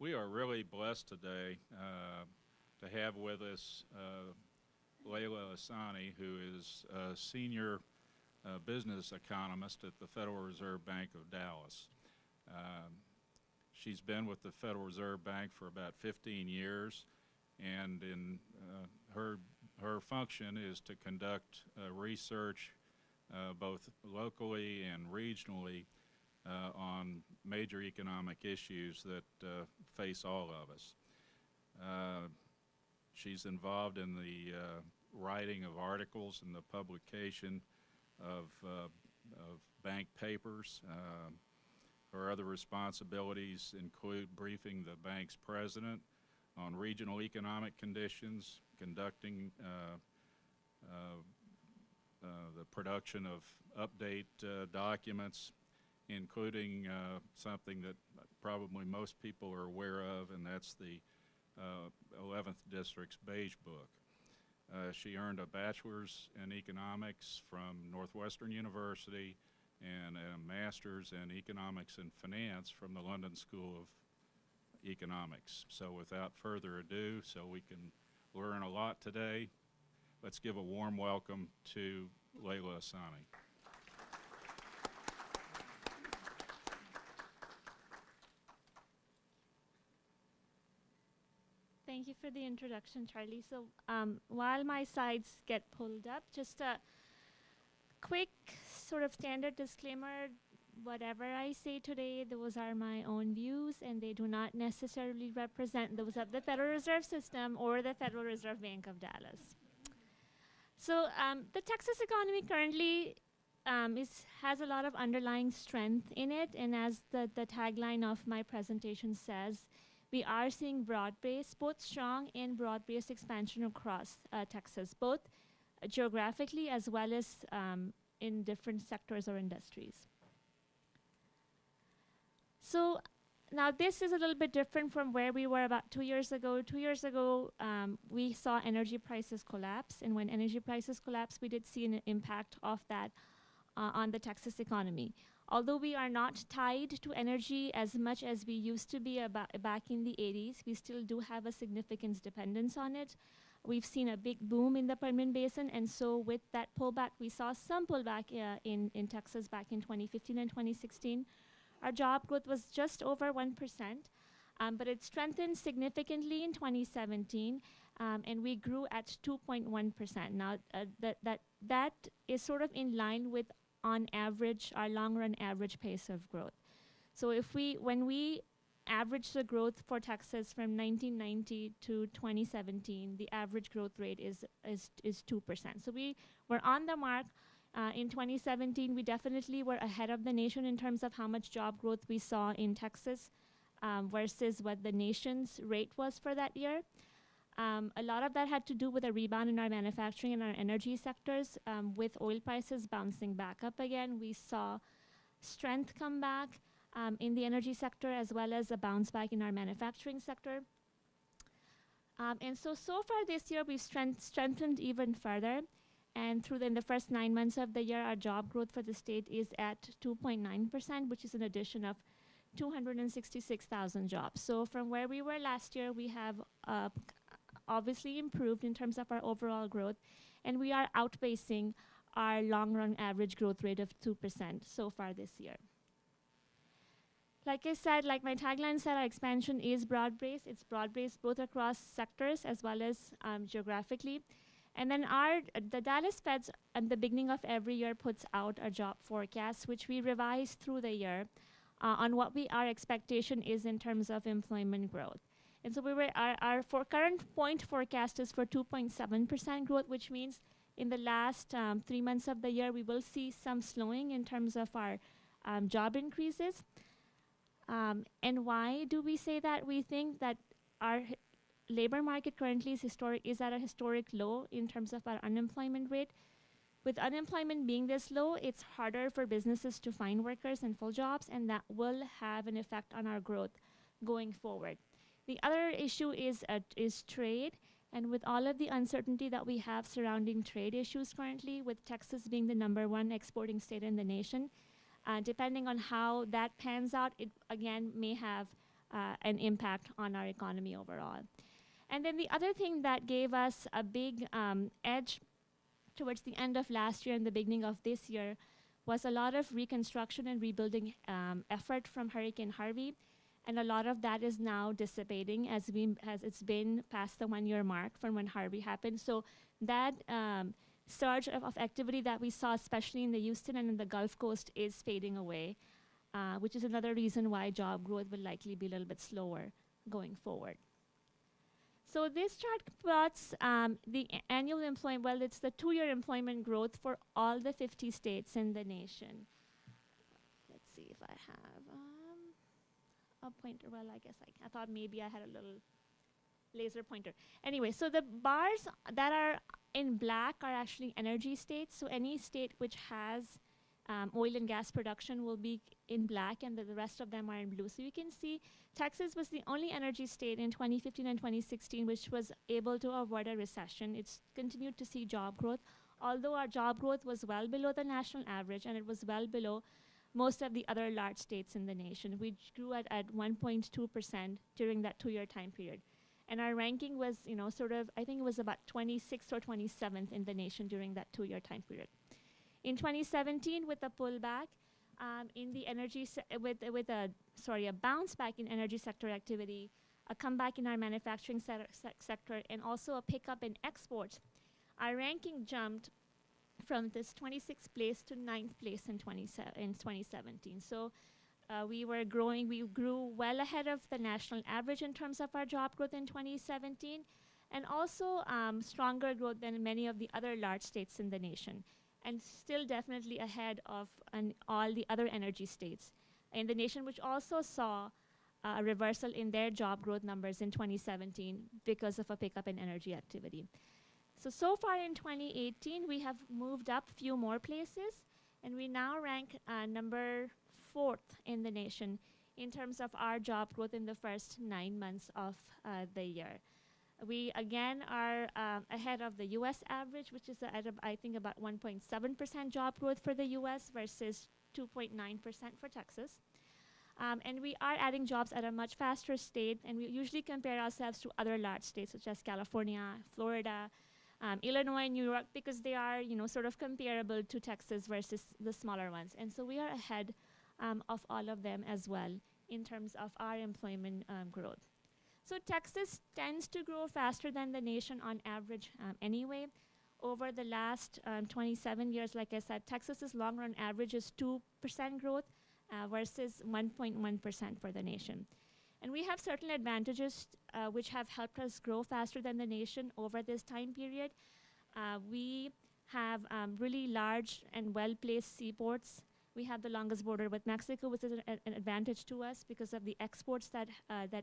We are really blessed today to have with us Laila Assanie, who is a senior business economist at the Federal Reserve Bank of Dallas. She's been with the Federal Reserve Bank for about 15 years, and in her function is to conduct research both locally and regionally on major economic issues that face all of us. She's involved in the writing of articles and the publication of bank papers. Her other responsibilities include briefing the bank's president on regional economic conditions, conducting the production of update documents, including something that probably most people are aware of, and that's the 11th District's Beige Book. She earned a bachelor's in economics from Northwestern University and a master's in economics and finance from the London School of Economics. So without further ado, so we can learn a lot today, let's give a warm welcome to Laila Assanie. Thank you for the introduction, Charlie. So while my slides get pulled up, just a quick sort of standard disclaimer. Whatever I say today, those are my own views, and they do not necessarily represent those of the Federal Reserve System or the Federal Reserve Bank of Dallas. So the Texas economy currently has a lot of underlying strength in it, and as the tagline of my presentation says, we are seeing broad-based, both strong and broad-based expansion across Texas, both geographically as well as in different sectors or industries. So now this is a little bit different from where we were about 2 years ago. 2 years ago, we saw energy prices collapse, and when energy prices collapsed, we did see an impact of that on the Texas economy. Although we are not tied to energy as much as we used to be back in the 80s, we still do have a significant dependence on it. We've seen a big boom in the Permian Basin, and so with that pullback, we saw some pullback in Texas back in 2015 and 2016. Our job growth was just over 1%, but it strengthened significantly in 2017, and we grew at 2.1%. Now, that is sort of in line with, on average, our long-run average pace of growth. So when we average the growth for Texas from 1990 to 2017, the average growth rate is 2%. So we were on the mark. In 2017, we definitely were ahead of the nation in terms of how much job growth we saw in Texas versus what the nation's rate was for that year. A lot of that had to do with a rebound in our manufacturing and our energy sectors. With oil prices bouncing back up again, we saw strength come back in the energy sector, as well as a bounce back in our manufacturing sector. And so far this year, we've strengthened even further. And in the first 9 months of the year, our job growth for the state is at 2.9%, which is an addition of 266,000 jobs. So from where we were last year, we have obviously improved in terms of our overall growth, and we are outpacing our long-run average growth rate of 2% so far this year. Like I said, like my tagline said, our expansion is broad-based. It's broad-based both across sectors as well as geographically. And then the Dallas Feds at the beginning of every year puts out a job forecast, which we revise through the year on what our expectation is in terms of employment growth. And so our current point forecast is for 2.7% growth, which means in the last 3 months of the year, we will see some slowing in terms of our job increases. And why do we say that? We think that our labor market currently is at a historic low in terms of our unemployment rate. With unemployment being this low, it's harder for businesses to find workers and fill jobs, and that will have an effect on our growth going forward. The other issue is trade, and with all of the uncertainty that we have surrounding trade issues currently, with Texas being the #1 exporting state in the nation, depending on how that pans out, it again may have an impact on our economy overall. And then the other thing that gave us a big edge towards the end of last year and the beginning of this year was a lot of reconstruction and rebuilding effort from Hurricane Harvey. And a lot of that is now dissipating as it's been past the 1 year mark from when Harvey happened. So that surge of activity that we saw, especially in the Houston and in the Gulf Coast, is fading away, which is another reason why job growth will likely be a little bit slower going forward. So this chart plots the annual employment, well, it's the 2-year employment growth for all the 50 states in the nation. Let's see if I have a pointer. Well, I guess I thought maybe I had a little laser pointer. Anyway, so the bars that are in black are actually energy states. So any state which has oil and gas production will be in black, and the rest of them are in blue. So you can see Texas was the only energy state in 2015 and 2016 which was able to avoid a recession. It's continued to see job growth, although our job growth was well below the national average, and it was well below most of the other large states in the nation, which grew at 1.2% during that 2-year time period. And our ranking was, I think it was about 26th or 27th in the nation during that 2-year time period. In 2017, with a pullback in the energy, a bounce back in energy sector activity, a comeback in our manufacturing sector, and also a pickup in exports, our ranking jumped from this 26th place to 9th place in 2017. So we were growing, we grew well ahead of the national average in terms of our job growth in 2017, and also stronger growth than many of the other large states in the nation, and still definitely ahead of all the other energy states in the nation, which also saw a reversal in their job growth numbers in 2017 because of a pickup in energy activity. So far in 2018, we have moved up a few more places, and we now rank number 4th in the nation in terms of our job growth in the first 9 months of the year. We again are ahead of the US average, which is at I think about 1.7% job growth for the US versus 2.9% for Texas. And we are adding jobs at a much faster state, and we usually compare ourselves to other large states such as California, Florida, Illinois, New York, because they are sort of comparable to Texas versus the smaller ones. And so we are ahead of all of them as well in terms of our employment growth. So Texas tends to grow faster than the nation on average anyway. Over the last 27 years, like I said, Texas's long-run average is 2% growth versus 1.1% for the nation. And we have certain advantages which have helped us grow faster than the nation over this time period. We have really large and well-placed seaports. We have the longest border with Mexico, which is an advantage to us because of the exports that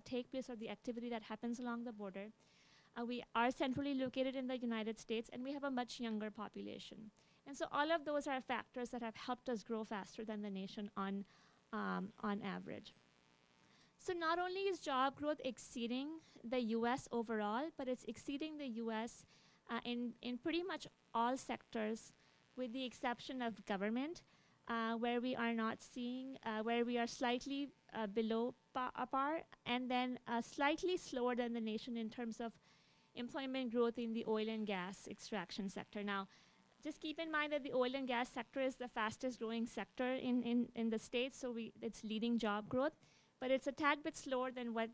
take place, or the activity that happens along the border. We are centrally located in the United States, and we have a much younger population. And so all of those are factors that have helped us grow faster than the nation on average. So not only is job growth exceeding the US overall, but it's exceeding the US in pretty much all sectors, with the exception of government, where we are not seeing, where we are slightly below par, and then slightly slower than the nation in terms of employment growth in the oil and gas extraction sector. Now, just keep in mind that the oil and gas sector is the fastest growing sector in the States, so it's leading job growth, but it's a tad bit slower than what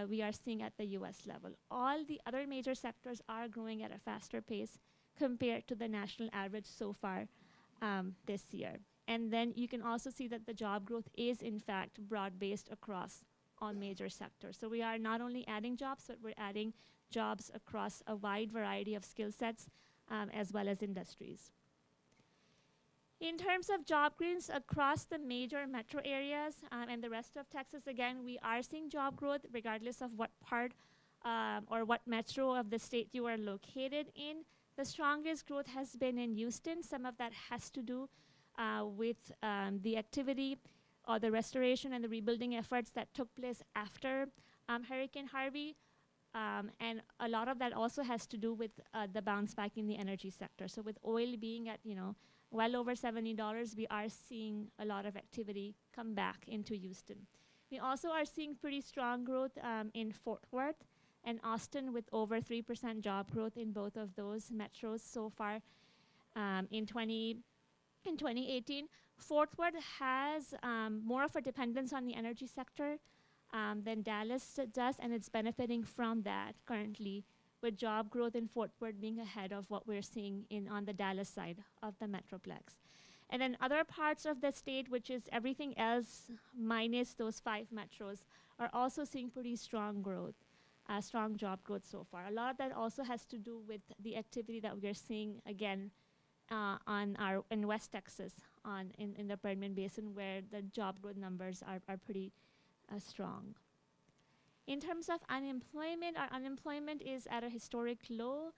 we are seeing at the US level. All the other major sectors are growing at a faster pace compared to the national average so far this year. And then you can also see that the job growth is, in fact, broad-based across all major sectors. So we are not only adding jobs, but we're adding jobs across a wide variety of skill sets as well as industries. In terms of job gains across the major metro areas and the rest of Texas, again, we are seeing job growth regardless of what part or what metro of the state you are located in. The strongest growth has been in Houston. Some of that has to do with the activity or the restoration and the rebuilding efforts that took place after Hurricane Harvey. And a lot of that also has to do with the bounce back in the energy sector. So with oil being at, well over $70, we are seeing a lot of activity come back into Houston. We also are seeing pretty strong growth in Fort Worth and Austin, with over 3% job growth in both of those metros so far in 2018. Fort Worth has more of a dependence on the energy sector than Dallas does, and it's benefiting from that currently, with job growth in Fort Worth being ahead of what we're seeing on the Dallas side of the Metroplex. And then other parts of the state, which is everything else minus those 5 metros, are also seeing pretty strong growth, strong job growth so far. A lot of that also has to do with the activity that we're seeing, again, in West Texas, in the Permian Basin, where the job growth numbers are pretty strong. In terms of unemployment, our unemployment is at a historic low.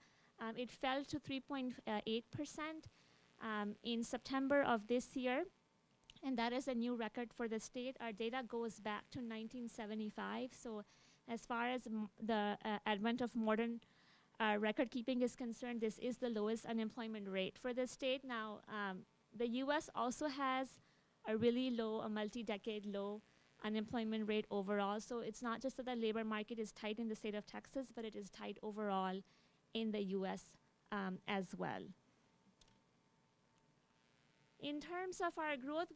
It fell to 3.8% in September of this year, and that is a new record for the state. Our data goes back to 1975, so as far as the advent of modern record keeping is concerned, this is the lowest unemployment rate for the state. Now, the US also has a really low, a multi-decade low unemployment rate overall. So it's not just that the labor market is tight in the state of Texas, but it is tight overall in the US as well. In terms of our growth,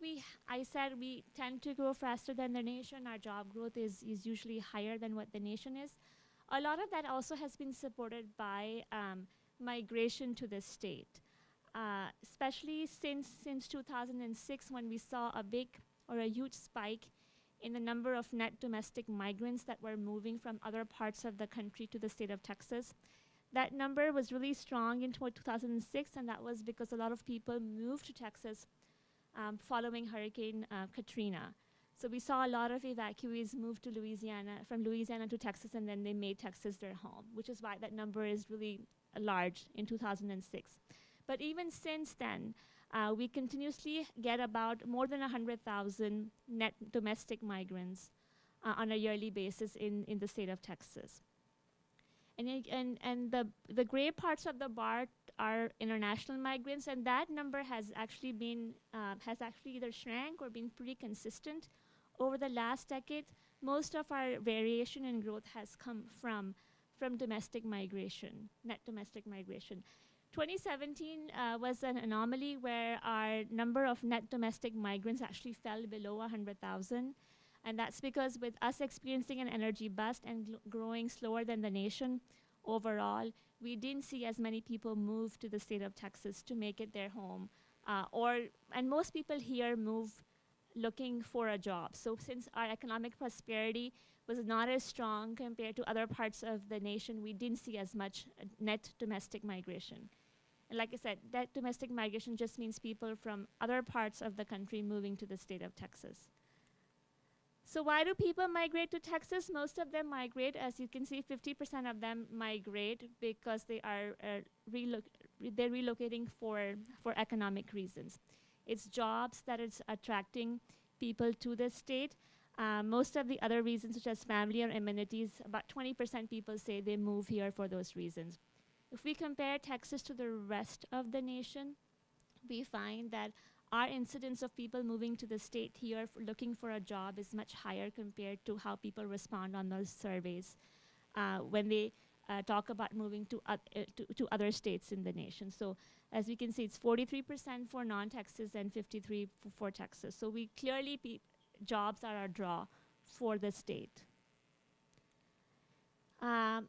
I said we tend to grow faster than the nation. Our job growth is usually higher than what the nation is. A lot of that also has been supported by migration to the state, especially since 2006, when we saw a huge spike in the number of net domestic migrants that were moving from other parts of the country to the state of Texas. That number was really strong in 2006, and that was because a lot of people moved to Texas following Hurricane Katrina. So we saw a lot of evacuees move to from Louisiana to Texas, and then they made Texas their home, which is why that number is really large in 2006. But even since then, we continuously get about more than 100,000 net domestic migrants on a yearly basis in the state of Texas. And the gray parts of the bar are international migrants, and that number has actually either shrank or been pretty consistent over the last decade. Most of our variation in growth has come from domestic migration, net domestic migration. 2017 was an anomaly where our number of net domestic migrants actually fell below 100,000. And that's because with us experiencing an energy bust and growing slower than the nation overall, we didn't see as many people move to the state of Texas to make it their home. And most people here move looking for a job. So since our economic prosperity was not as strong compared to other parts of the nation, we didn't see as much net domestic migration. And like I said, net domestic migration just means people from other parts of the country moving to the state of Texas. So why do people migrate to Texas? Most of them migrate. As you can see, 50% of them migrate because they are they're relocating for economic reasons. It's jobs that is attracting people to the state. Most of the other reasons, such as family or amenities, about 20% people say they move here for those reasons. If we compare Texas to the rest of the nation, we find that our incidence of people moving to the state here looking for a job is much higher compared to how people respond on those surveys when they talk about moving to other states in the nation. So as we can see, it's 43% for non-Texas and 53% for Texas. So we clearly, jobs are our draw for the state.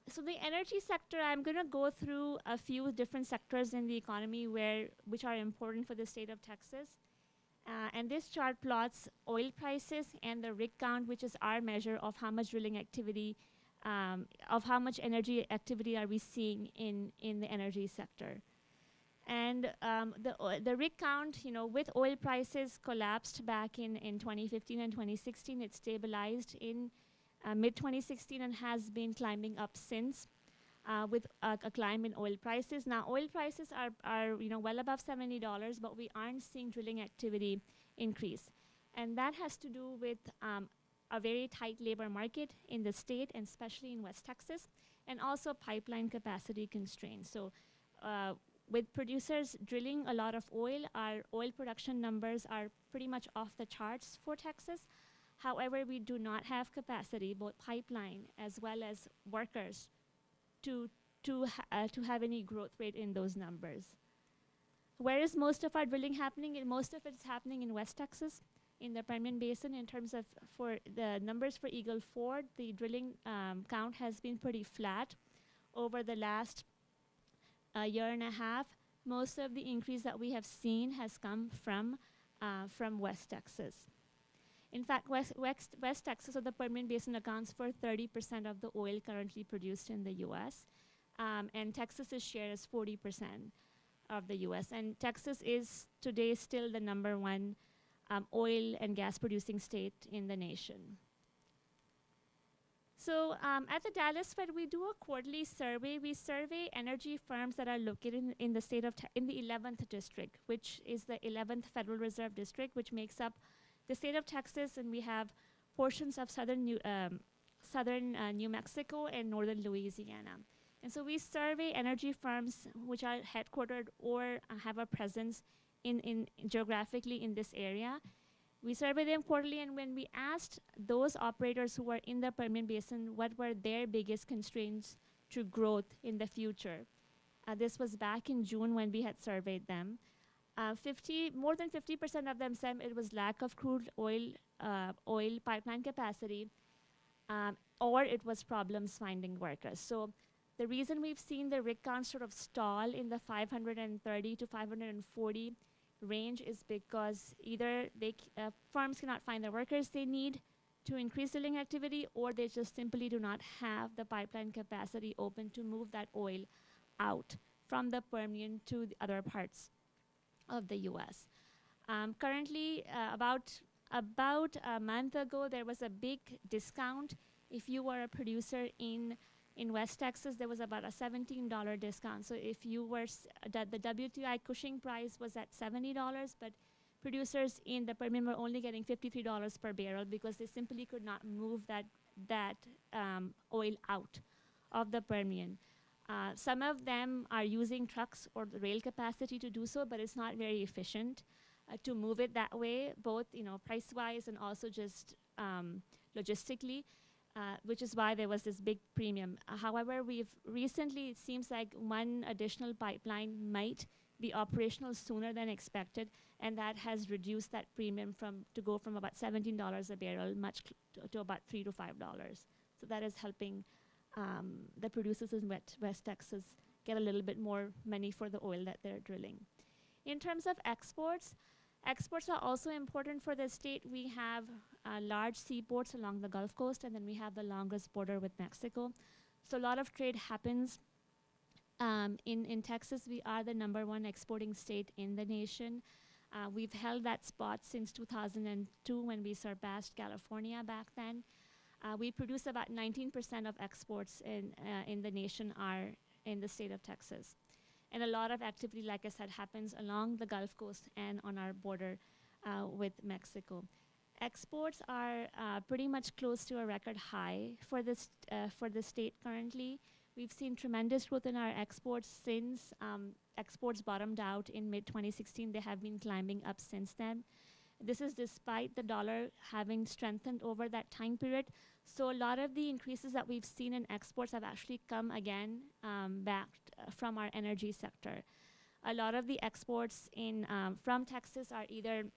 So the energy sector, I'm going to go through a few different sectors in the economy which are important for the state of Texas. And this chart plots oil prices and the rig count, which is our measure of how much drilling activity, of how much energy activity are we seeing in the energy sector. And the rig count, with oil prices collapsed back in 2015 and 2016, it stabilized in mid-2016 and has been climbing up since with a climb in oil prices. Now, oil prices are well above $70, but we aren't seeing drilling activity increase. And that has to do with a very tight labor market in the state, and especially in West Texas, and also pipeline capacity constraints. So with producers drilling a lot of oil, our oil production numbers are pretty much off the charts for Texas. However, we do not have capacity, both pipeline as well as workers, to to have any growth rate in those numbers. Where is most of our drilling happening? Most of it is happening in West Texas, in the Permian Basin. In terms of for the numbers for Eagle Ford, the drilling count has been pretty flat over the last year and a half. Most of the increase that we have seen has come from West Texas. In fact, West Texas or the Permian Basin accounts for 30% of the oil currently produced in the U.S., and Texas's share is 40% of the U.S. And Texas is today still the #1 oil and gas producing state in the nation. So at the Dallas Fed, we do a quarterly survey. We survey energy firms that are located in the state of in the 11th district, which is the 11th Federal Reserve District, which makes up the state of Texas, and we have portions of southern New Mexico and northern Louisiana. And so we survey energy firms which are headquartered or have a presence in geographically in this area. We survey them quarterly, and when we asked those operators who were in the Permian Basin what were their biggest constraints to growth in the future, this was back in June when we had surveyed them. More than 50% of them said it was lack of crude oil pipeline capacity, or it was problems finding workers. So the reason we've seen the rig count sort of stall in the 530 to 540 range is because either firms cannot find the workers they need to increase drilling activity, or they just simply do not have the pipeline capacity open to move that oil out from the Permian to the other parts of the U.S. Currently, about a month ago, there was a big discount. If you were a producer in West Texas, there was about a $17 discount. So if you were, the WTI Cushing price was at $70, but producers in the Permian were only getting $53 per barrel because they simply could not move that oil out of the Permian. Some of them are using trucks or the rail capacity to do so, but it's not very efficient to move it that way, both price-wise and also just logistically. Which is why there was this big premium. However, we've recently, it seems like one additional pipeline might be operational sooner than expected, and that has reduced that premium to go from about $17 a barrel to about $3 to $5. So that is helping the producers in West Texas get a little bit more money for the oil that they're drilling. In terms of exports are also important for the state. We have large seaports along the Gulf Coast, and then we have the longest border with Mexico. So a lot of trade happens in Texas. We are the #1 exporting state in the nation. We've held that spot since 2002 when we surpassed California back then. We produce about 19% of exports in the nation are in the state of Texas. And a lot of activity, like I said, happens along the Gulf Coast and on our border with Mexico. Exports are pretty much close to a record high for the state currently. We've seen tremendous growth in our exports since exports bottomed out in mid-2016. They have been climbing up since then. This is despite the dollar having strengthened over that time period. So a lot of the increases that we've seen in exports have actually come again back from our energy sector. A lot of the exports from Texas are either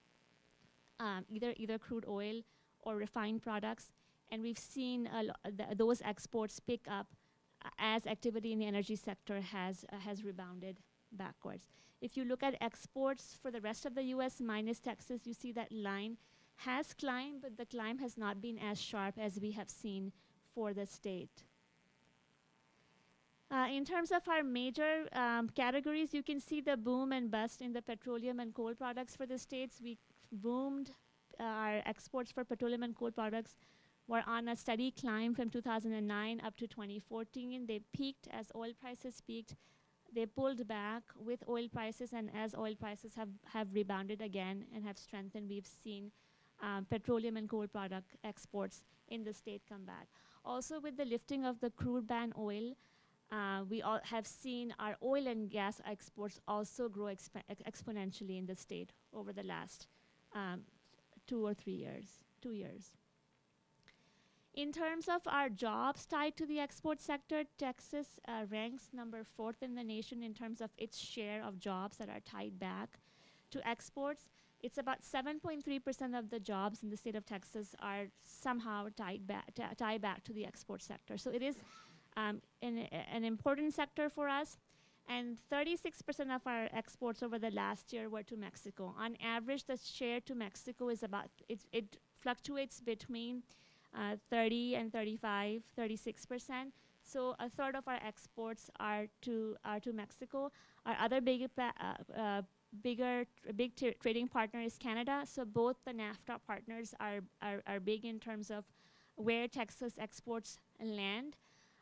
crude oil or refined products, and we've seen those exports pick up as activity in the energy sector has rebounded backwards. If you look at exports for the rest of the U.S. minus Texas, you see that line has climbed, but the climb has not been as sharp as we have seen for the state. In terms of our major categories, you can see the boom and bust in the petroleum and coal products for the states. We boomed. Our exports for petroleum and coal products were on a steady climb from 2009 up to 2014. They peaked as oil prices peaked. They pulled back with oil prices, and as oil prices have rebounded again and have strengthened, we've seen petroleum and coal product exports in the state come back. Also, with the lifting of the crude ban oil, we all have seen our oil and gas exports also grow exponentially in the state over the last 2 or 3 years. 2 years. In terms of our jobs tied to the export sector, Texas ranks number 4th in the nation in terms of its share of jobs that are tied back to exports. It's about 7.3% of the jobs in the state of Texas are somehow tied back to the export sector. So it is an important sector for us. And 36% of our exports over the last year were to Mexico. On average, the share to Mexico is about, it fluctuates between 30 and 35, 36%. So a third of our exports are to Mexico. Our other big trading partner is Canada. So both the NAFTA partners are big in terms of where Texas exports land.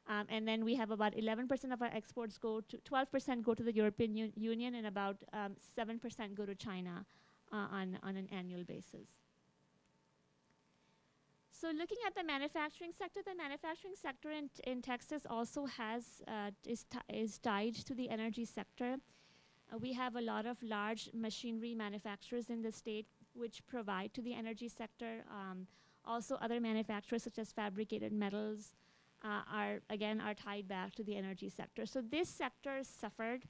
And then we have about 11% of our exports 12% go to the European Union, and about 7% go to China on an annual basis. So looking at the manufacturing sector in Texas also is tied to the energy sector. We have a lot of large machinery manufacturers in the state which provide to the energy sector. Also other manufacturers such as fabricated metals are tied back to the energy sector. So this sector suffered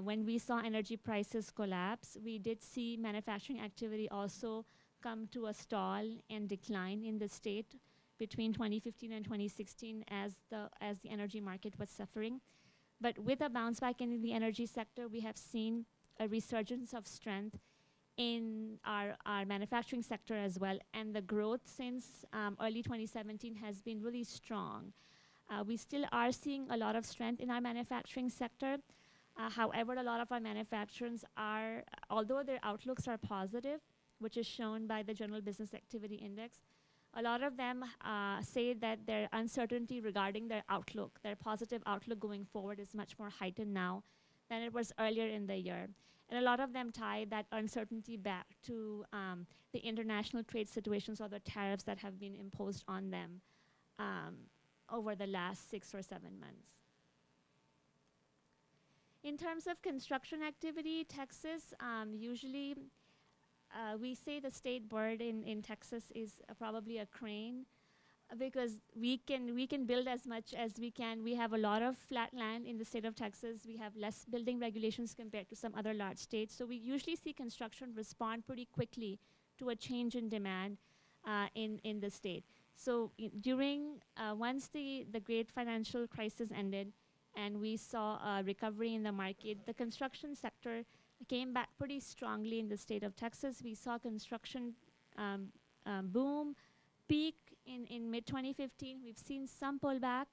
when we saw energy prices collapse. We did see manufacturing activity also come to a stall and decline in the state between 2015 and 2016 as the energy market was suffering. But with a bounce back in the energy sector, we have seen a resurgence of strength in our manufacturing sector as well. And the growth since early 2017 has been really strong. We still are seeing a lot of strength in our manufacturing sector. However, a lot of our manufacturers are, although their outlooks are positive, which is shown by the General Business Activity Index, a lot of them say that their uncertainty regarding their outlook, their positive outlook going forward, is much more heightened now than it was earlier in the year. And a lot of them tie that uncertainty back to the international trade situations or the tariffs that have been imposed on them over the last 6 or 7 months. In terms of construction activity, Texas usually we say the state bird in Texas is probably a crane, because we can build as much as we can. We have a lot of flat land in the state of Texas. We have less building regulations compared to some other large states. So we usually see construction respond pretty quickly to a change in demand in the state. So once the great financial crisis ended and we saw a recovery in the market, the construction sector came back pretty strongly in the state of Texas. We saw construction boom, peak in mid-2015. We've seen some pullback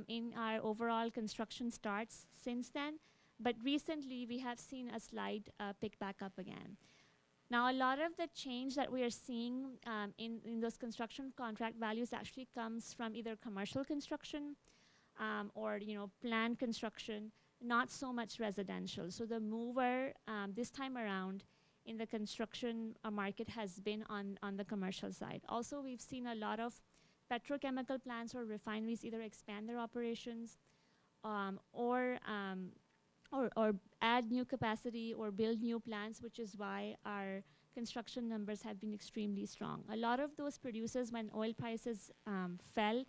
in our overall construction starts since then. But recently, we have seen a slight pick back up again. Now, a lot of the change that we are seeing in those construction contract values actually comes from either commercial construction or planned construction, not so much residential. So the mover this time around in the construction market has been on the commercial side. Also, we've seen a lot of petrochemical plants or refineries either expand their operations or add new capacity or build new plants, which is why our construction numbers have been extremely strong. A lot of those producers, when oil prices fell,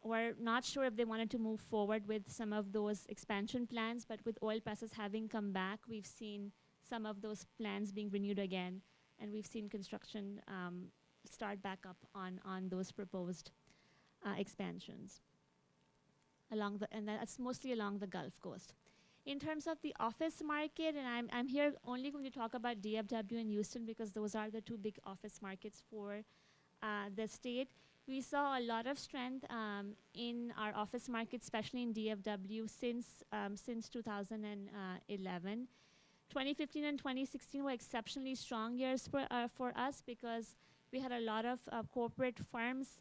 were not sure if they wanted to move forward with some of those expansion plans, but with oil prices having come back, we've seen some of those plans being renewed again, and we've seen construction start back up on those proposed expansions. And that's mostly along the Gulf Coast. In terms of the office market, and I'm here only going to talk about DFW and Houston because those are the two big office markets for the state. We saw a lot of strength in our office market, especially in DFW, since 2011. 2015 and 2016 were exceptionally strong years for us because we had a lot of corporate firms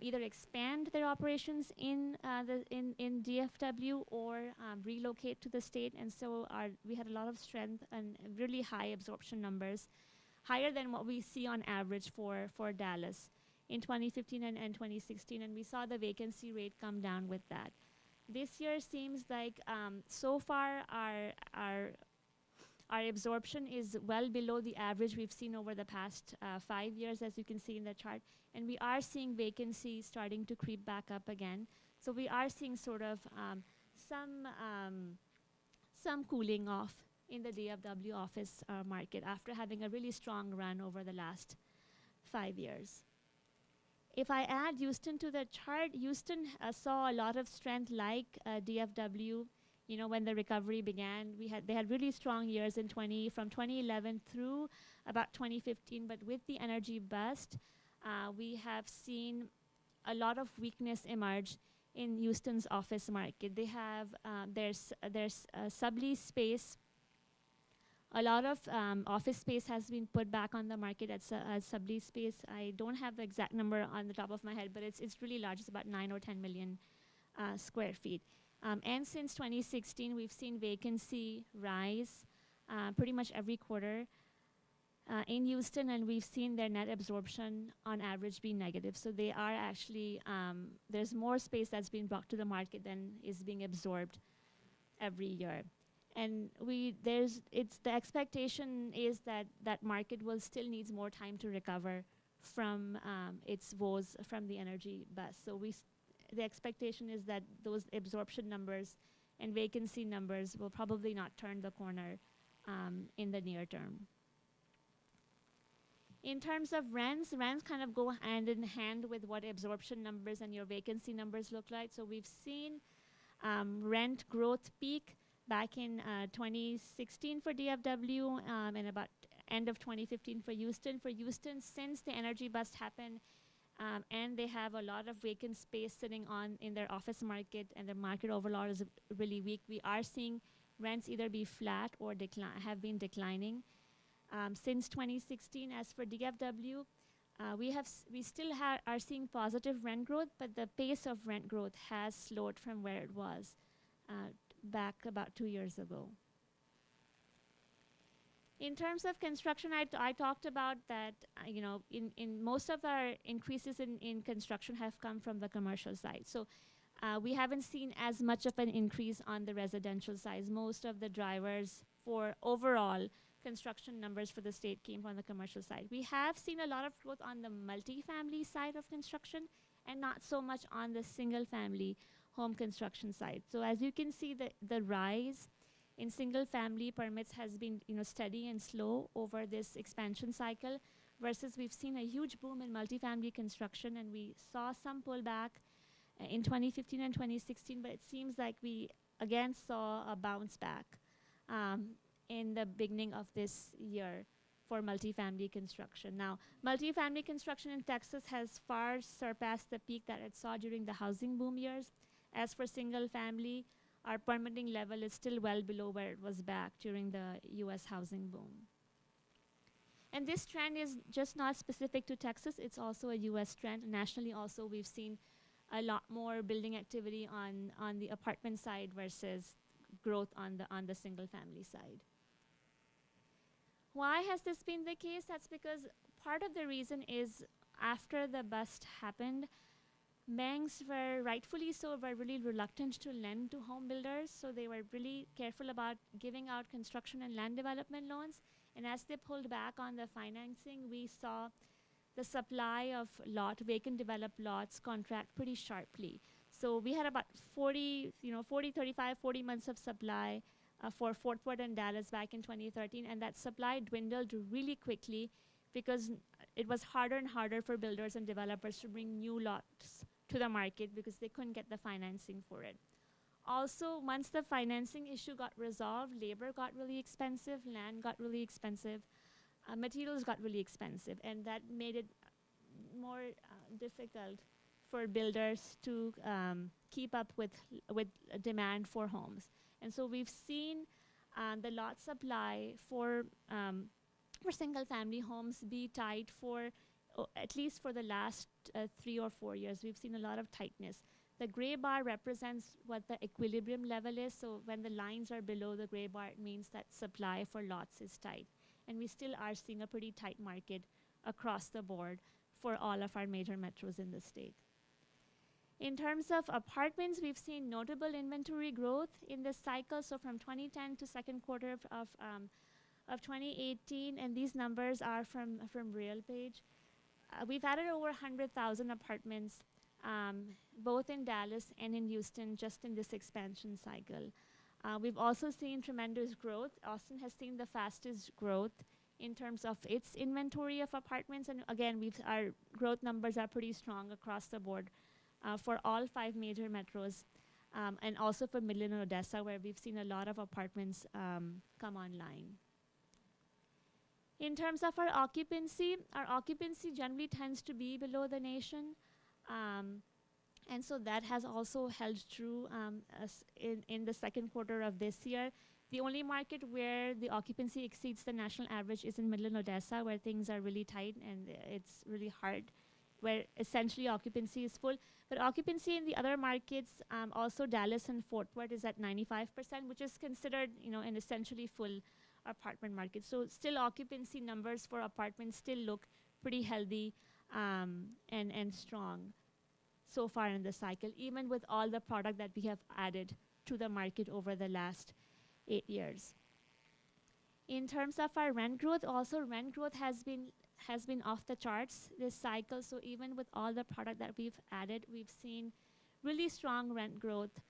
either expand their operations in DFW or relocate to the state, and so we had a lot of strength and really high absorption numbers, higher than what we see on average for Dallas in 2015 and 2016, and we saw the vacancy rate come down with that. This year seems like so far our Our absorption is well below the average we've seen over the past 5 years, as you can see in the chart. And we are seeing vacancy starting to creep back up again. So we are seeing sort of some cooling off in the DFW office market after having a really strong run over the last 5 years. If I add Houston to the chart, Houston saw a lot of strength like DFW. You know, when the recovery began, they had really strong years from 2011 through about 2015. But with the energy bust, we have seen a lot of weakness emerge in Houston's office market. They have there's sublease space. A lot of office space has been put back on the market as sublease space. I don't have the exact number on the top of my head, but it's really large. It's about 9 or 10 million square feet. And since 2016, we've seen vacancy rise pretty much every quarter in Houston, and we've seen their net absorption on average be negative. So they are actually, there's more space that's being brought to the market than is being absorbed every year. And the expectation is that that market will still needs more time to recover from its woes from the energy bust. So the expectation is that those absorption numbers and vacancy numbers will probably not turn the corner in the near term. In terms of rents kind of go hand in hand with what absorption numbers and your vacancy numbers look like. So we've seen rent growth peak back in 2016 for DFW and about end of 2015 for Houston. For Houston, since the energy bust happened, and they have a lot of vacant space sitting in their office market, and the market overall is really weak. We are seeing rents either be flat or have been declining since 2016. As for DFW, we still are seeing positive rent growth, but the pace of rent growth has slowed from where it was back about 2 years ago. In terms of construction, I talked about that, in most of our increases in construction have come from the commercial side. So we haven't seen as much of an increase on the residential side. Most of the drivers for overall construction numbers for the state came from the commercial side. We have seen a lot of growth on the multifamily side of construction and not so much on the single family home construction side. So as you can see, the rise in single family permits has been steady and slow over this expansion cycle, versus we've seen a huge boom in multifamily construction, and we saw some pullback in 2015 and 2016, but it seems like we again saw a bounce back in the beginning of this year for multifamily construction. Now, multifamily construction in Texas has far surpassed the peak that it saw during the housing boom years. As for single family, our permitting level is still well below where it was back during the US housing boom. And this trend is just not specific to Texas, it's also a US trend. Nationally also, we've seen a lot more building activity on the apartment side versus growth on the single family side. Why has this been the case? That's because part of the reason is after the bust happened, banks were, rightfully so, were really reluctant to lend to home builders. So they were really careful about giving out construction and land development loans. And as they pulled back on the financing, we saw the supply of vacant developed lots contract pretty sharply. So we had about 40 months of supply for Fort Worth and Dallas back in 2013. And that supply dwindled really quickly because it was harder and harder for builders and developers to bring new lots to the market because they couldn't get the financing for it. Also, once the financing issue got resolved, labor got really expensive, land got really expensive, materials got really expensive, and that made it more difficult for builders to keep up with demand for homes. And so we've seen the lot supply for single-family homes be tight for at least for the last 3 or 4 years. We've seen a lot of tightness. The gray bar represents what the equilibrium level is. So when the lines are below the gray bar, it means that supply for lots is tight. And we still are seeing a pretty tight market across the board for all of our major metros in the state. In terms of apartments, we've seen notable inventory growth in this cycle. So from 2010 to second quarter of of 2018, and these numbers are from RealPage. We've added over 100,000 apartments, both in Dallas and in Houston, just in this expansion cycle. We've also seen tremendous growth. Austin has seen the fastest growth in terms of its inventory of apartments. And again, our growth numbers are pretty strong across the board for all 5 major metros, and also for Midland and Odessa, where we've seen a lot of apartments come online. In terms of our occupancy generally tends to be below the nation. And so that has also held true in the second quarter of this year. The only market where the occupancy exceeds the national average is in Midland, Odessa, where things are really tight and it's really hard, where essentially occupancy is full. But occupancy in the other markets, also Dallas and Fort Worth, is at 95%, which is considered, an essentially full apartment market. So still occupancy numbers for apartments still look pretty healthy and strong so far in the cycle, even with all the product that we have added to the market over the last 8 years. In terms of our rent growth, also rent growth has been off the charts this cycle. So even with all the product that we've added, we've seen really strong rent growth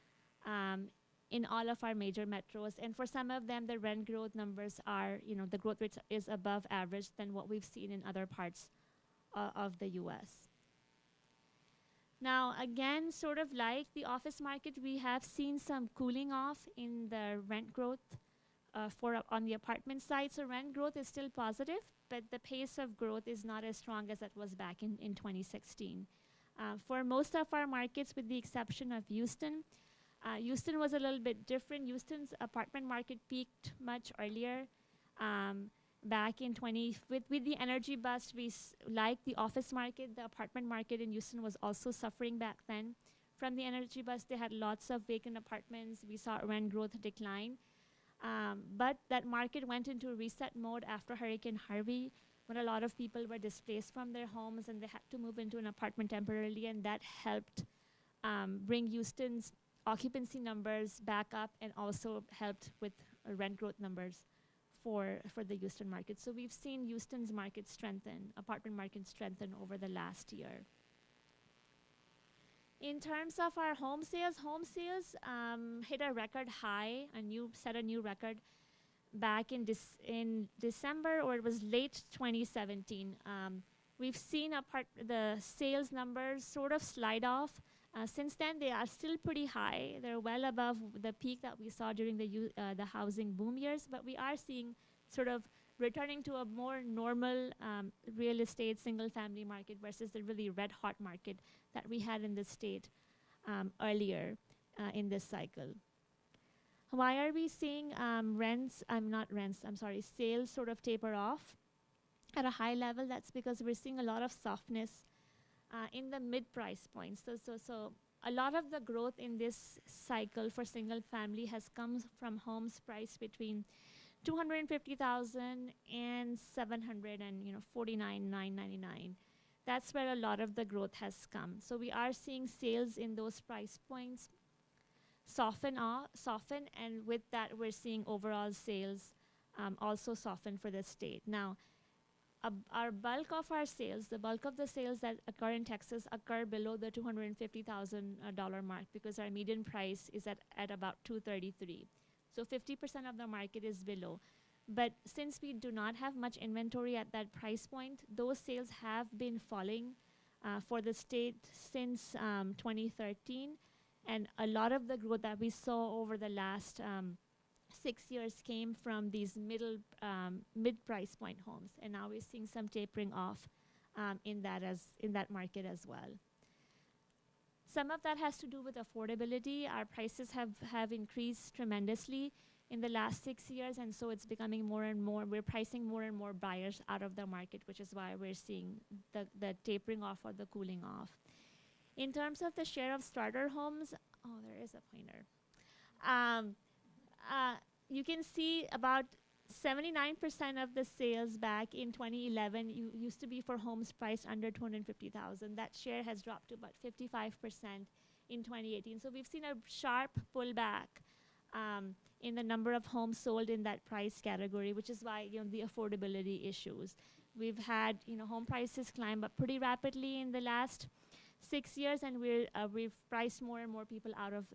in all of our major metros. And for some of them, the rent growth numbers are, the growth rate is above average than what we've seen in other parts of the US. Now, again, sort of like the office market, we have seen some cooling off in the rent growth on the apartment side. So rent growth is still positive, but the pace of growth is not as strong as it was back in 2016. For most of our markets, with the exception of Houston, Houston was a little bit different. Houston's apartment market peaked much earlier. Back in with the energy bust, like the office market, the apartment market in Houston was also suffering back then from the energy bust. They had lots of vacant apartments. We saw rent growth decline. But that market went into reset mode after Hurricane Harvey, when a lot of people were displaced from their homes and they had to move into an apartment temporarily, and that helped bring Houston's occupancy numbers back up and also helped with rent growth numbers for the Houston market. So we've seen Houston's market strengthen, apartment market strengthen over the last year. In terms of our home sales hit a record high, set a new record back in December, or it was late 2017. We've seen the sales numbers sort of slide off. Since then, they are still pretty high. They're well above the peak that we saw during the housing boom years, but we are seeing sort of returning to a more normal real estate single-family market versus the really red-hot market that we had in the state earlier in this cycle. Why are we seeing sales sort of taper off at a high level? That's because we're seeing a lot of softness in the mid-price points. So a lot of the growth in this cycle for single family has come from homes priced between $250,000 and $749,999. That's where a lot of the growth has come. So we are seeing sales in those price points soften, and with that, we're seeing overall sales also soften for the state. Now, the bulk of the sales that occur in Texas occur below the $250,000 mark, because our median price is at about $233,000. So 50% of the market is below. But since we do not have much inventory at that price point, those sales have been falling for the state since 2013. And a lot of the growth that we saw over the last 6 years came from these mid-price point homes. And now we're seeing some tapering off in that market as well. Some of that has to do with affordability. Our prices have increased tremendously in the last 6 years, and so it's becoming more and more, we're pricing more and more buyers out of the market, which is why we're seeing the tapering off or the cooling off. In terms of the share of starter homes, there is a pointer. You can see about 79% of the sales back in 2011 used to be for homes priced under $250,000. That share has dropped to about 55% in 2018. So we've seen a sharp pullback in the number of homes sold in that price category, which is why, the affordability issues. We've had, home prices climb up pretty rapidly in the last 6 years, and we've priced more and more people out of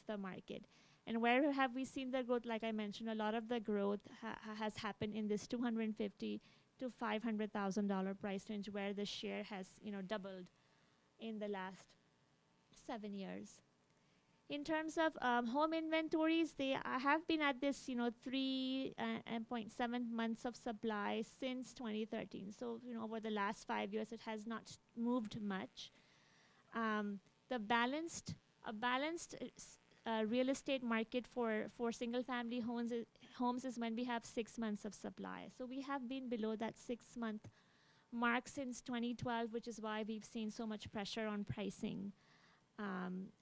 the market. And where have we seen the growth? Like I mentioned, a lot of the growth has happened in this $250,000 to $500,000 price range, where the share has, doubled in the last 7 years. In terms of home inventories, they have been at this, 3.7 months of supply since 2013. So, over the last 5 years, it has not moved much. A balanced real estate market for single-family homes is when we have 6 months of supply. So we have been below that 6-month mark since 2012, which is why we've seen so much pressure on pricing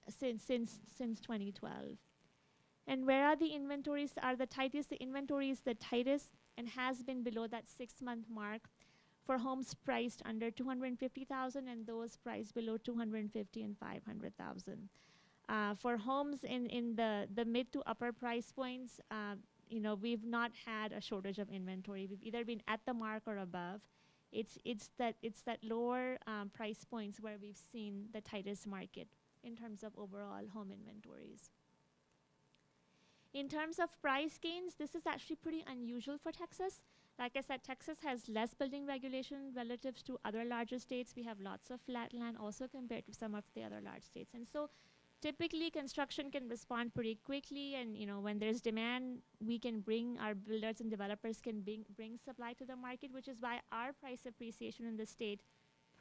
since 2012. And where are the inventories are the tightest? The inventory is the tightest and has been below that 6-month mark for homes priced under $250,000 and those priced below $250,000 and $500,000. For homes in the mid to upper price points, we've not had a shortage of inventory. We've either been at the mark or above. It's that lower price points where we've seen the tightest market in terms of overall home inventories. In terms of price gains, this is actually pretty unusual for Texas. Like I said, Texas has less building regulation relative to other larger states. We have lots of flat land also compared to some of the other large states. And so typically construction can respond pretty quickly, and when there's demand, our builders and developers can bring supply to the market, which is why our price appreciation in the state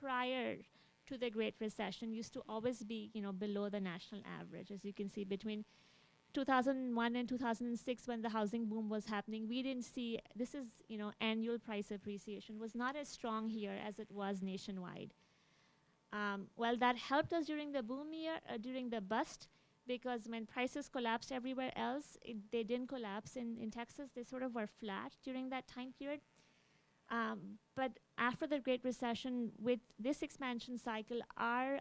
prior to the Great Recession used to always be below the national average. As you can see, between 2001 and 2006, when the housing boom was happening, we didn't see, annual price appreciation was not as strong here as it was nationwide. Well, that helped us during the boom year, during the bust, because when prices collapsed everywhere else, they didn't collapse in Texas. They sort of were flat during that time period. But after the Great Recession, with this expansion cycle, our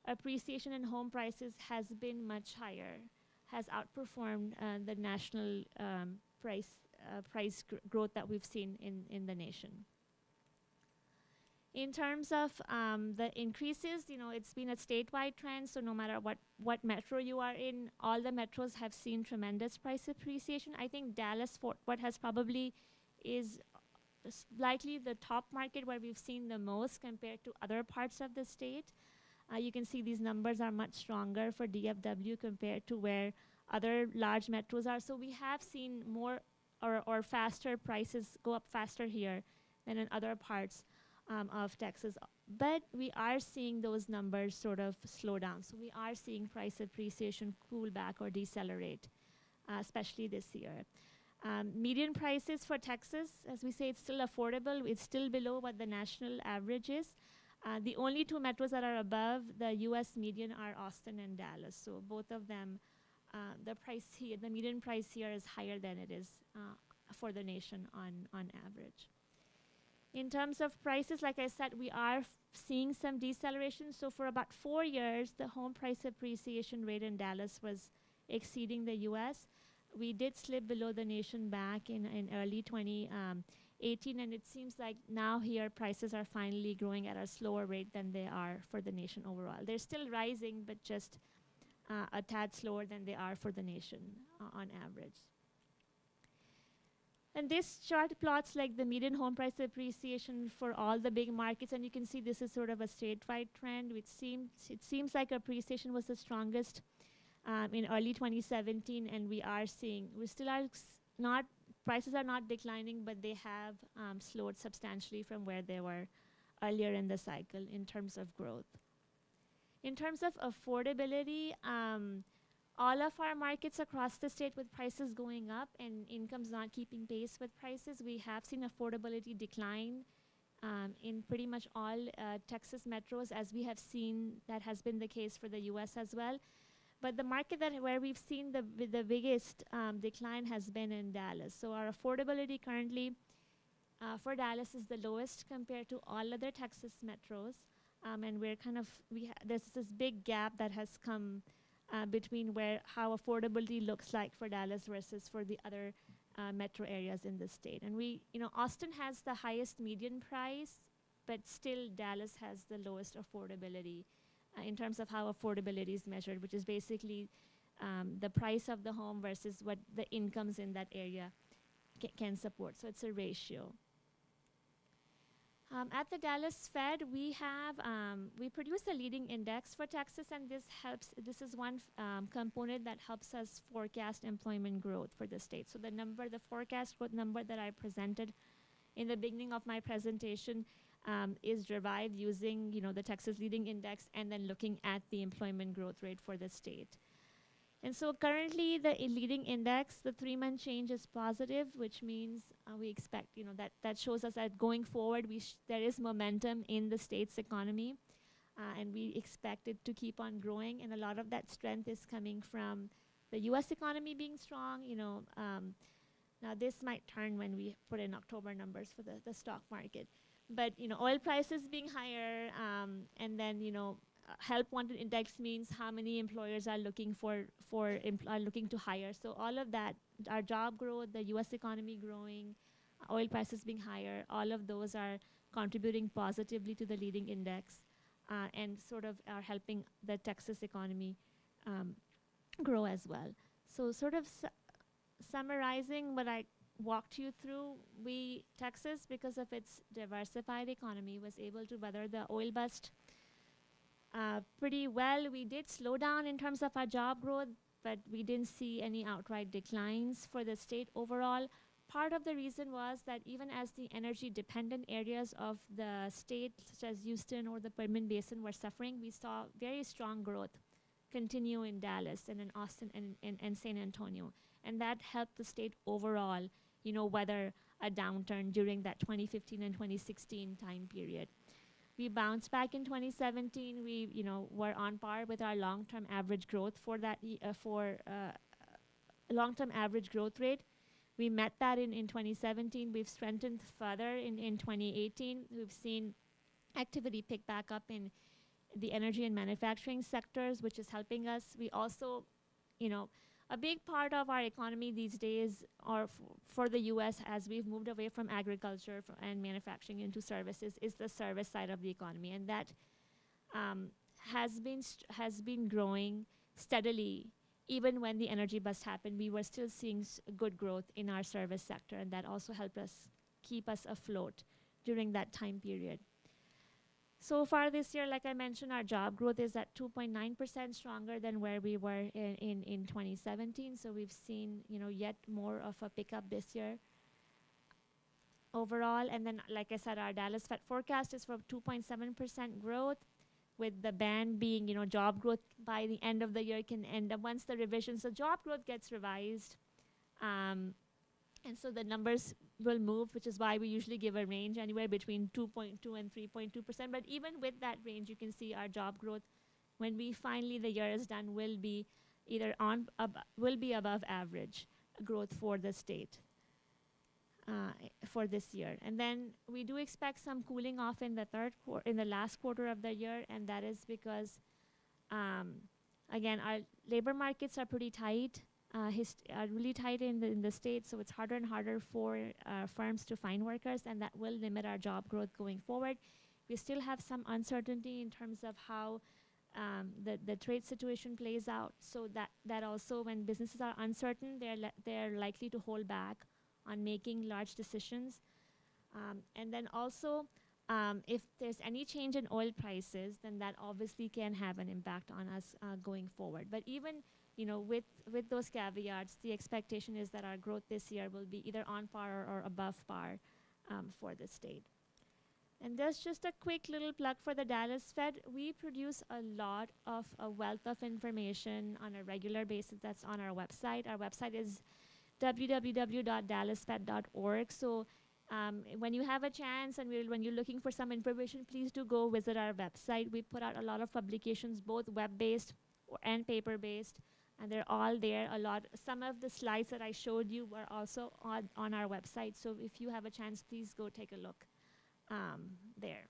appreciation in home prices has been much higher, has outperformed the national price growth that we've seen in the nation. In terms of the increases, it's been a statewide trend, so no matter what metro you are in, all the metros have seen tremendous price appreciation. I think Dallas-Fort Worth has probably is likely the top market where we've seen the most compared to other parts of the state. You can see these numbers are much stronger for DFW compared to where other large metros are. So we have seen more or faster prices go up faster here than in other parts of Texas. But we are seeing those numbers sort of slow down. So we are seeing price appreciation cool back or decelerate, especially this year. Median prices for Texas, as we say, it's still affordable. It's still below what the national average is. The only two metros that are above the U.S. median are Austin and Dallas. So both of them, the median price here is higher than it is for the nation on average. In terms of prices, like I said, we are seeing some deceleration. So for about 4 years, the home price appreciation rate in Dallas was exceeding the U.S. We did slip below the nation back in early 2018, and it seems like now here prices are finally growing at a slower rate than they are for the nation overall. They're still rising, but just a tad slower than they are for the nation on average. And this chart plots like the median home price appreciation for all the big markets, and you can see this is sort of a statewide trend. It seems like appreciation was the strongest in early 2017, and prices are not declining, but they have slowed substantially from where they were earlier in the cycle in terms of growth. In terms of affordability, all of our markets across the state with prices going up and incomes not keeping pace with prices, we have seen affordability decline in pretty much all Texas metros, as we have seen that has been the case for the U.S. as well. But the market where we've seen the biggest decline has been in Dallas. So our affordability currently for Dallas is the lowest compared to all other Texas metros. And we're there's this big gap that has come between how affordability looks like for Dallas versus for the other metro areas in the state. And Austin has the highest median price, but still Dallas has the lowest affordability in terms of how affordability is measured, which is basically the price of the home versus what the incomes in that area can support. So it's a ratio. At the Dallas Fed, we produce a leading index for Texas, and this is one component that helps us forecast employment growth for the state. So the forecast growth number that I presented in the beginning of my presentation is derived using, the Texas leading index and then looking at the employment growth rate for the state. And so currently the leading index, the 3-month change is positive, which means we expect, that shows us that going forward, there is momentum in the state's economy, and we expect it to keep on growing. And a lot of that strength is coming from the U.S. economy being strong. Now this might turn when we put in October numbers for the stock market. But, oil prices being higher, and then, help wanted index means how many employers are looking are looking to hire. So all of that, our job growth, the U.S. economy growing, oil prices being higher, all of those are contributing positively to the leading index, and sort of are helping the Texas economy grow as well. So sort of summarizing what I walked you through, Texas, because of its diversified economy, was able to weather the oil bust pretty well. We did slow down in terms of our job growth, but we didn't see any outright declines for the state overall. Part of the reason was that even as the energy-dependent areas of the state, such as Houston or the Permian Basin, were suffering, we saw very strong growth continue in Dallas and in Austin and San Antonio. And that helped the state overall, weather a downturn during that 2015 and 2016 time period. We bounced back in 2017. We, were on par with our long-term average growth for that long-term average growth rate. We met that in 2017. We've strengthened further in 2018. We've seen activity pick back up in the energy and manufacturing sectors, which is helping us. We also, a big part of our economy these days, or for the U.S., as we've moved away from agriculture and manufacturing into services, is the service side of the economy, and that has been growing steadily. Even when the energy bust happened, we were still seeing good growth in our service sector, and that also helped us keep us afloat during that time period. So far this year, like I mentioned, our job growth is at 2.9% stronger than where we were in 2017. So we've seen, yet more of a pickup this year overall. And then, like I said, our Dallas Fed forecast is for 2.7% growth, with the band being, job growth by the end of the year can end up once the revisions. So job growth gets revised. And so the numbers will move, which is why we usually give a range anywhere between 2.2 and 3.2%. But even with that range, you can see our job growth, when the year is done, will be will be above average growth for the state for this year. And then we do expect some cooling off in the last quarter of the year, and that is because, again, our labor markets are pretty tight. Are really tight in the state, so it's harder and harder for firms to find workers, and that will limit our job growth going forward. We still have some uncertainty in terms of how the trade situation plays out, so that also, when businesses are uncertain, they're likely to hold back on making large decisions. And then also, if there's any change in oil prices, then that obviously can have an impact on us going forward. But even with those caveats, the expectation is that our growth this year will be either on par or above par for the state. And there's just a quick little plug for the Dallas Fed. We produce a lot of a wealth of information on a regular basis that's on our website. Our website is www.dallasfed.org. So when you have a chance and when you're looking for some information, please do go visit our website. We put out a lot of publications, both web-based and paper-based, and they're all there. Some of the slides that I showed you were also on our website. So if you have a chance, please go take a look there.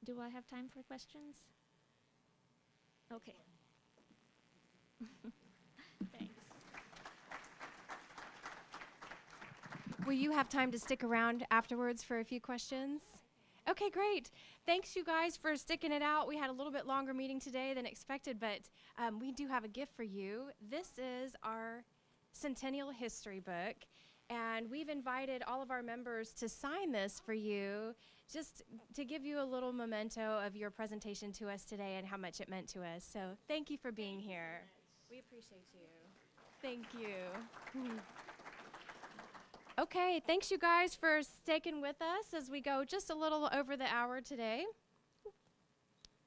Do I have time for questions? Okay. Thanks. Will you have time to stick around afterwards for a few questions? Okay, great. Thanks, you guys, for sticking it out. We had a little bit longer meeting today than expected, but we do have a gift for you. This is our Centennial History book, and we've invited all of our members to sign this for you, just to give you a little memento of your presentation to us today and how much it meant to us. So thank you for being here. We appreciate you. Thank you. Okay, thanks you guys for sticking with us as we go just a little over the hour today.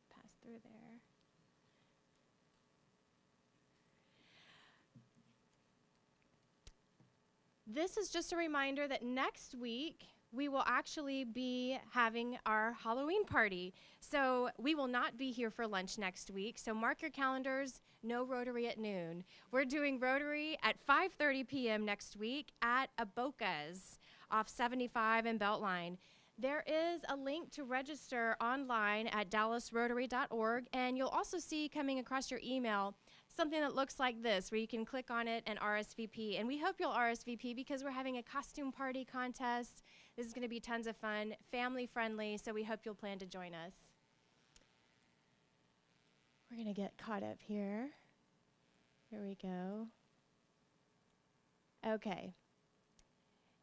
Pass through there. This is just a reminder that next week we will actually be having our Halloween party. So we will not be here for lunch next week. So mark your calendars, no Rotary at noon. We're doing Rotary at 5:30 p.m. next week at Aboca's off 75 and Beltline. There is a link to register online at dallasrotary.org, and you'll also see coming across your email something that looks like this, where you can click on it and RSVP. And we hope you'll RSVP because we're having a costume party contest. This is going to be tons of fun, family friendly, so we hope you'll plan to join us. We're going to get caught up here. Here we go. Okay.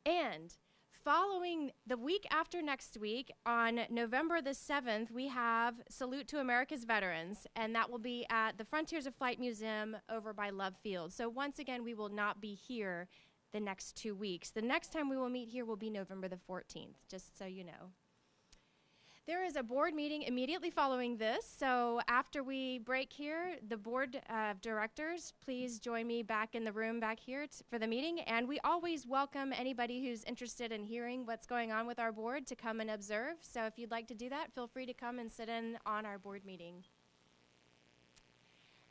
And following the week after next week, on November the 7th, we have Salute to America's Veterans, and that will be at the Frontiers of Flight Museum over by Love Field. So once again, we will not be here the next 2 weeks. The next time we will meet here will be November the 14th, just so you know. There is a board meeting immediately following this, so after we break here, the board of directors, please join me back in the room back here for the meeting, and we always welcome anybody who's interested in hearing what's going on with our board to come and observe. So if you'd like to do that, feel free to come and sit in on our board meeting.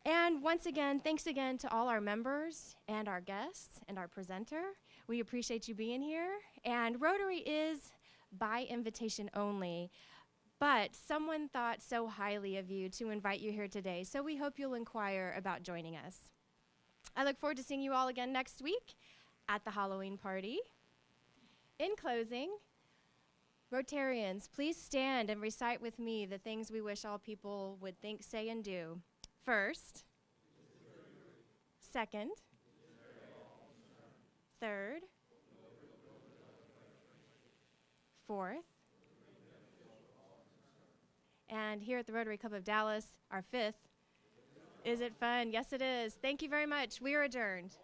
And once again, thanks again to all our members and our guests and our presenter. We appreciate you being here. And Rotary is by invitation only. But someone thought so highly of you to invite you here today, so we hope you'll inquire about joining us. I look forward to seeing you all again next week at the Halloween party. In closing, Rotarians, please stand and recite with me the things we wish all people would think, say, and do. First, second, third, fourth, and here at the Rotary Club of Dallas, our fifth. Is it fun? Yes, it is. Thank you very much. We are adjourned.